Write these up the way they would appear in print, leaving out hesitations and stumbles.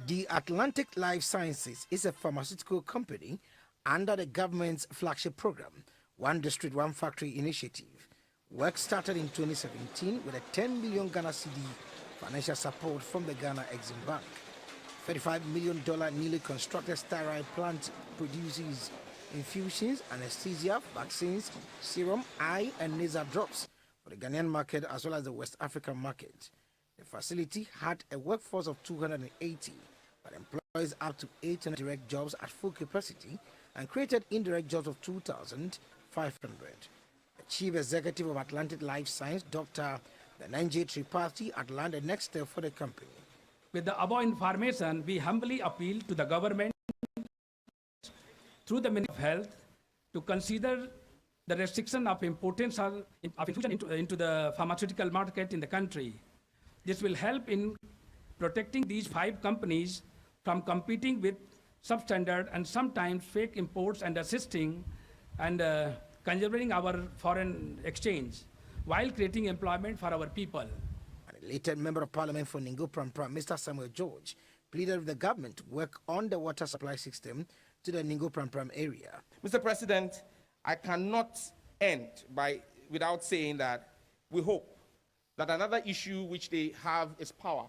The Atlantic Life Sciences is a pharmaceutical company under the government's flagship program, One District, One Factory initiative. Work started in 2017 with a 10 million Ghana cedi financial support from the Ghana Exim Bank. $35 million newly constructed sterile plant produces infusions, anesthesia, vaccines, serum, eye and nasal drops for the Ghanaian market as well as the West African market. The facility had a workforce of 280, but employs up to 800 direct jobs at full capacity and created indirect jobs of 2,500. The Chief Executive of Atlantic Life Science, Dr. Dhananjay Tripathi, outlined the next step for the company. With the above information, we humbly appeal to the government through the Ministry of Health to consider the restriction of importation of infusion into the pharmaceutical market in the country. This will help in protecting these 5 companies from competing with substandard and sometimes fake imports and assisting and conserving our foreign exchange while creating employment for our people. And a later Member of Parliament for Ningo Prampram, Mr. Samuel George, pleaded with the government to work on the water supply system to the Ningo Prampram area. Mr. President, I cannot end without saying that we hope that another issue which they have is power,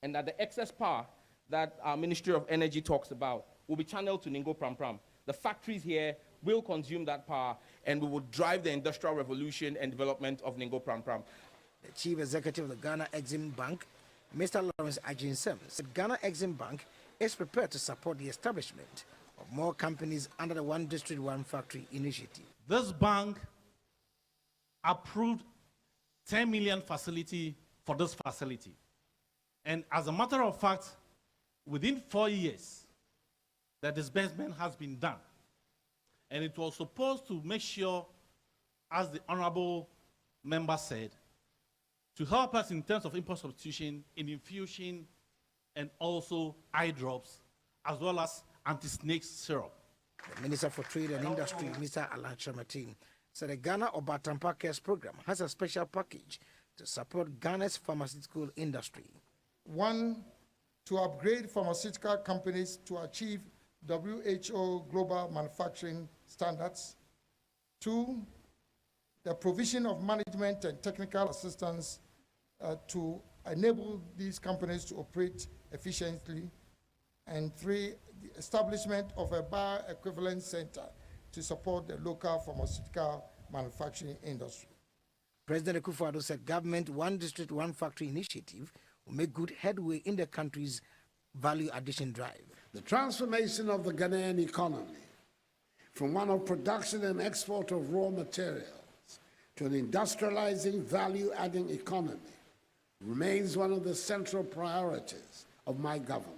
and that the excess power that our Ministry of Energy talks about will be channeled to Ningo Prampram. The factories here will consume that power, and we will drive the industrial revolution and development of Ningo Prampram. The Chief Executive of the Ghana Exim Bank, Mr. Lawrence Ajinsem, said Ghana Exim Bank is prepared to support the establishment of more companies under the One District, One Factory initiative. This bank approved 10 million facility for this facility. And as a matter of fact, within 4 years, the disbursement has been done. And it was supposed to make sure, as the honorable member said, to help us in terms of import substitution in infusion and also eye drops, as well as anti-snake syrup. The Minister for Trade and Industry, Mr. Alan Chamatin, said the Ghana Obatampa Cares program has a special package to support Ghana's pharmaceutical industry. 1, to upgrade pharmaceutical companies to achieve WHO global manufacturing standards. 2, the provision of management and technical assistance to enable these companies to operate efficiently. And 3, the establishment of a bioequivalence center to support the local pharmaceutical manufacturing industry. President Akufo-Addo said government One District, One Factory initiative will make good headway in the country's value addition drive. The transformation of the Ghanaian economy from one of production and export of raw materials to an industrializing, value-adding economy remains one of the central priorities of my government.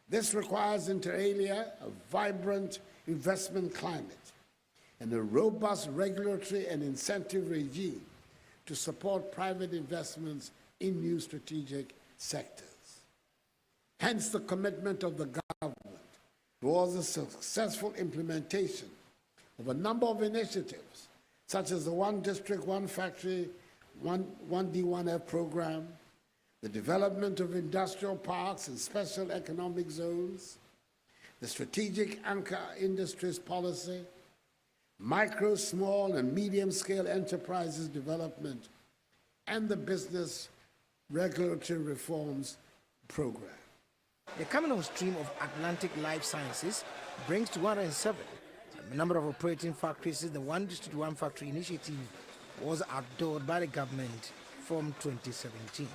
This requires, inter alia, a vibrant investment climate and a robust regulatory and incentive regime to support private investments in new strategic sectors. Hence the commitment of the government towards the successful implementation of a number of initiatives, such as the One District, One Factory, 1D1F program, the development of industrial parks and special economic zones, the strategic anchor industries policy, micro, small, and medium-scale enterprises development, and the business regulatory reforms program. The coming on stream of Atlantic Life Sciences brings to 107 the number of operating factories in the One District, One Factory initiative was outdoored by the government from 2017.